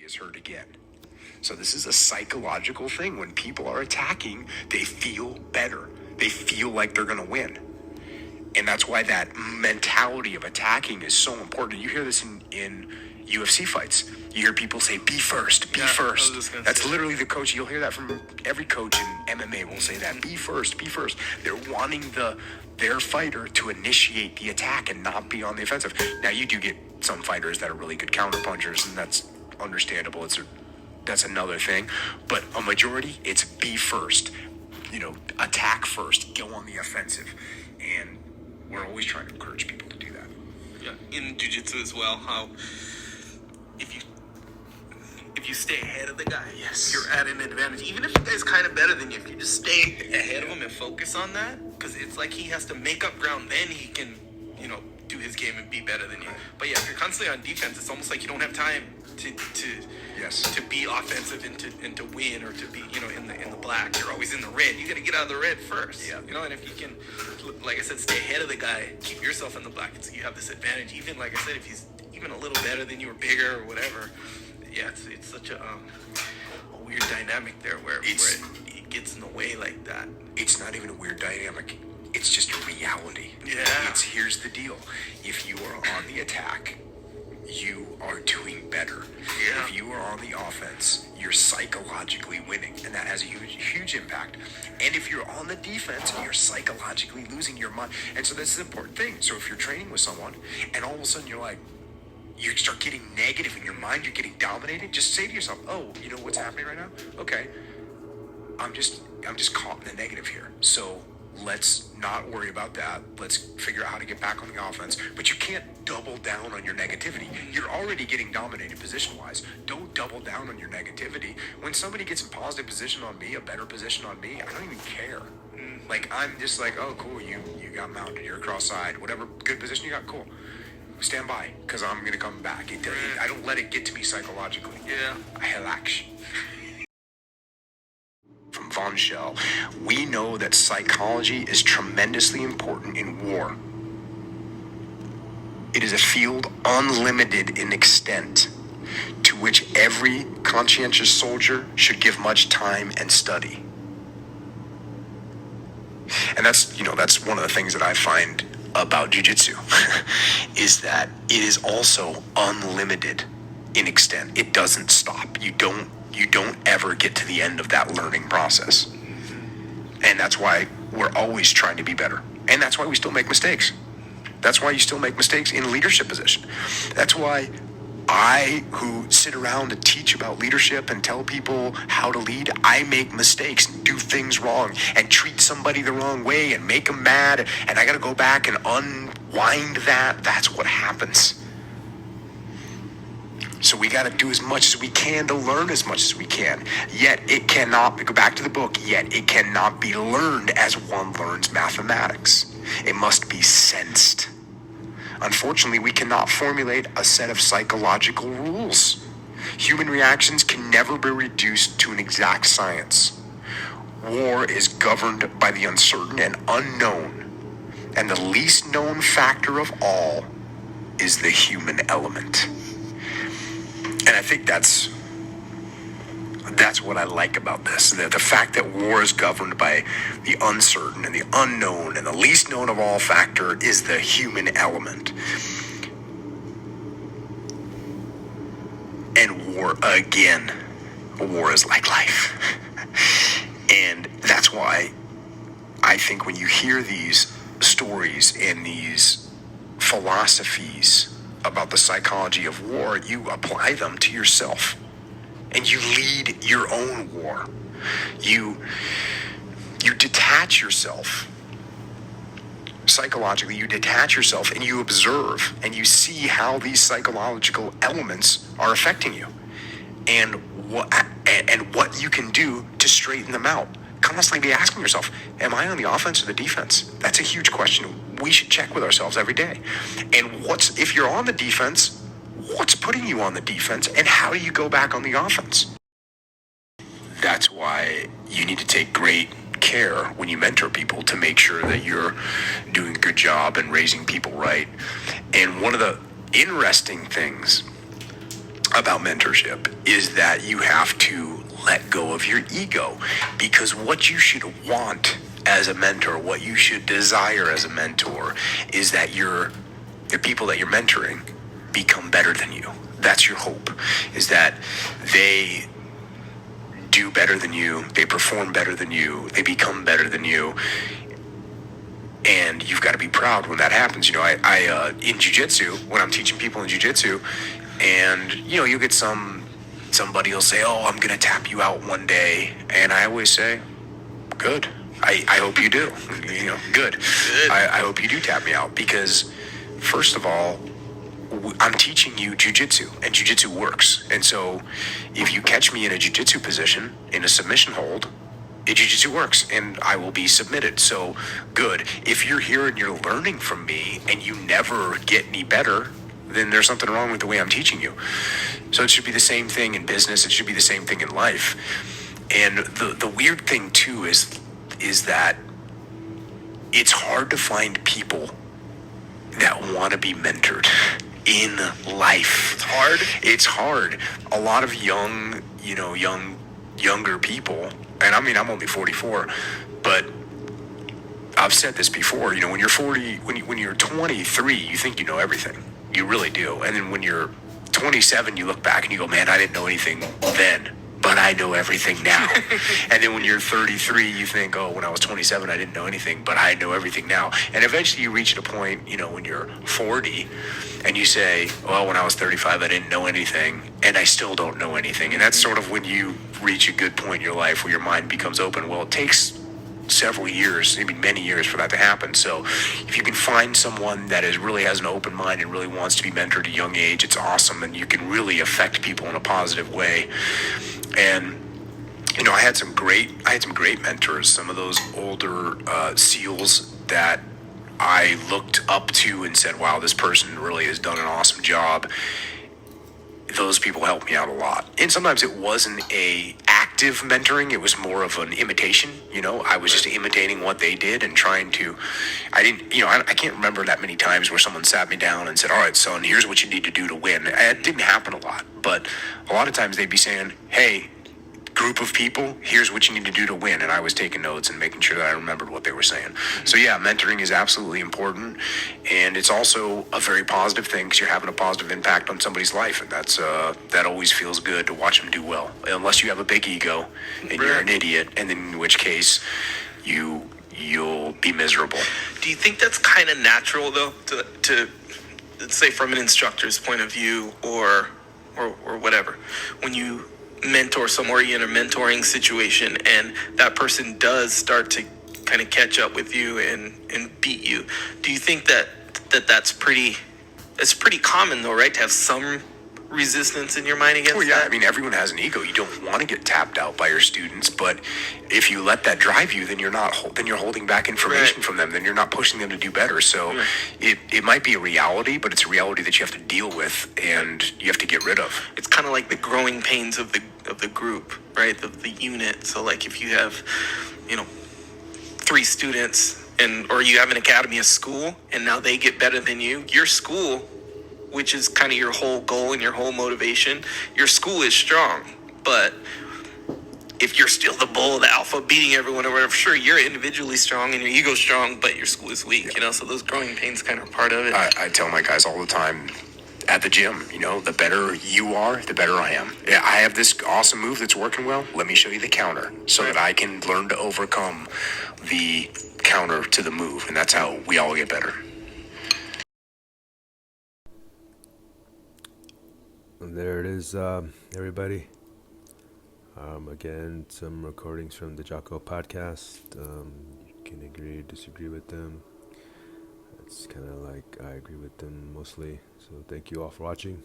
is hurt again. So this is a psychological thing. When people are attacking, they feel better. They feel like they're going to win. And that's why that mentality of attacking is so important. You hear this in UFC fights. You hear people say, be first, be first. That's literally the coach. You'll hear that from every coach in MMA will say that. Be first, be first. They're wanting their fighter to initiate the attack and not be on the offensive. Now, you do get some fighters that are really good counter punchers, and that's understandable. That's another thing. But a majority, it's be first. Attack first. Go on the offensive. And we're always trying to encourage people to do that. Yeah, in jiu-jitsu as well, how if you stay ahead of the guy, yes, you're at an advantage. Even if the guy's kind of better than you, if you just stay ahead of him and focus on that, because it's like he has to make up ground, then he can, do his game and be better than you. But yeah, if you're constantly on defense, it's almost like you don't have time to be offensive and to win, or to be in the black. You're always in the red. You got to get out of the red first. Yeah. And if you can, like I said, stay ahead of the guy, keep yourself in the black, you have this advantage. Even like I said, if he's even a little better than you or bigger or whatever, yeah, it's such a weird dynamic there where it gets in the way like that. It's not even a weird dynamic. It's just reality. Yeah. Here's the deal. If you are on the attack, you are doing better. Yeah. If you are on the offense, you're psychologically winning, and that has a huge impact. And if you're on the defense, you're psychologically losing your mind. And so that's an important thing. So if you're training with someone, and all of a sudden you start getting negative in your mind, you're getting dominated, just say to yourself, oh, you know what's happening right now? Okay, I'm just caught in the negative here. So let's not worry about that. Let's figure out how to get back on the offense. But you can't double down on your negativity. You're already getting dominated position-wise. Don't double down on your negativity. When somebody gets in positive position on me, a better position on me, I don't even care. Like, I'm just like, oh, cool, you got mounted. You're cross-side. Whatever good position you got, cool. Stand by, because I'm going to come back. I don't let it get to me psychologically. Yeah. I relax. From Von Schell, we know that psychology is tremendously important in war. It is a field unlimited in extent, to which every conscientious soldier should give much time and study. And that's one of the things that I find about jiu-jitsu is that it is also unlimited in extent. It doesn't stop. You don't ever get to the end of that learning process. And that's why we're always trying to be better. And that's why we still make mistakes. That's why you still make mistakes in leadership position. That's why I, who sit around and teach about leadership and tell people how to lead, I make mistakes and do things wrong and treat somebody the wrong way and make them mad. And I got to go back and unwind that. That's what happens. So we got to do as much as we can to learn as much as we can. Yet it cannot, go back to the book, yet it cannot be learned as one learns mathematics. It must be sensed. Unfortunately, we cannot formulate a set of psychological rules. Human reactions can never be reduced to an exact science. War is governed by the uncertain and unknown, and the least known factor of all is the human element. And I think that's what I like about this. The fact that war is governed by the uncertain and the unknown, and the least known of all factor is the human element. And war is like life. And that's why I think when you hear these stories and these philosophies about the psychology of war, you apply them to yourself. And you lead your own war. You detach yourself. Psychologically, you detach yourself and you observe and you see how these psychological elements are affecting you. And what you can do to straighten them out. Constantly be asking yourself, am I on the offense or the defense? That's a huge question we should check with ourselves every day. And if you're on the defense, what's putting you on the defense, and how do you go back on the offense? That's why you need to take great care when you mentor people to make sure that you're doing a good job and raising people right. And one of the interesting things about mentorship is that you have to let go of your ego, because what you should want as a mentor, what you should desire as a mentor, is that the people that you're mentoring become better than you. That's your hope, is that they do better than you, they perform better than you, they become better than you. And you've got to be proud when that happens. I in jiu-jitsu, when I'm teaching people in jiu-jitsu, and you get somebody will say, "Oh, I'm gonna tap you out one day," and I always say, "Good. I hope you do. Good. I hope you do tap me out, because first of all, I'm teaching you jiu-jitsu, and jiu-jitsu works. And so if you catch me in a jiu-jitsu position, in a submission hold, jiu-jitsu works, and I will be submitted. So good. If you're here and you're learning from me and you never get any better, then there's something wrong with the way I'm teaching you." So it should be the same thing in business. It should be the same thing in life. And the weird thing too is that it's hard to find people that want to be mentored in life. It's hard. A lot of younger people, and I mean, I'm only 44, but I've said this before, when you're 40, when you're 23, you think you know everything. You really do. And then when you're 27, you look back and you go, "Man, I didn't know anything then, but I know everything now." And then when you're 33, you think, "Oh, when I was 27, I didn't know anything, but I know everything now." And eventually you reach a point, when you're 40, and you say, "Well, when I was 35, I didn't know anything, and I still don't know anything." And that's sort of when you reach a good point in your life where your mind becomes open. Well, it takes several years, maybe many years, for that to happen. So if you can find someone that really has an open mind and really wants to be mentored at a young age, it's awesome, and you can really affect people in a positive way. And I had some great mentors. Some of those older SEALs that I looked up to and said, "Wow, this person really has done an awesome job." Those people helped me out a lot. And sometimes it wasn't a active mentoring, it was more of an imitation. I was just imitating what they did and trying to, I can't remember that many times where someone sat me down and said, "All right, son, here's what you need to do to win." It didn't happen a lot, but a lot of times they'd be saying, "Hey, group of people, here's what you need to do to win." And I was taking notes and making sure that I remembered what they were saying. So yeah, mentoring is absolutely important, and it's also a very positive thing, because you're having a positive impact on somebody's life, and that always feels good to watch them do well. Unless you have a big ego and you're an idiot, and then in which case you'll be miserable. Do you think that's kind of natural though, to let's say from an instructor's point of view, or whatever, when you mentor someone, or you're in a mentoring situation and that person does start to kind of catch up with you and beat you, do you think that's pretty common though, right, to have some resistance in your mind against yeah, that? I mean, everyone has an ego. You don't want to get tapped out by your students, but if you let that drive you, then you're holding back information from them. Then you're not pushing them to do better. So it might be a reality, but it's a reality that you have to deal with and you have to get rid of. It's kind of like the growing pains of the group, right? The unit. So like if you have, 3 students, or you have an academy, a school, and now they get better than you, your school, which is kind of your whole goal and your whole motivation, your school is strong. But if you're still the bull, the alpha, beating everyone or whatever, sure, you're individually strong and your ego's strong, but your school is weak, so those growing pains kind of part of it. I tell my guys all the time at the gym, the better you are, the better I am. Yeah, I have this awesome move that's working well. Let me show you the counter so that I can learn to overcome the counter to the move. And that's how we all get better. And there it is, everybody. Again, some recordings from the Jocko podcast. You can agree or disagree with them. It's kind of like I agree with them mostly. So thank you all for watching.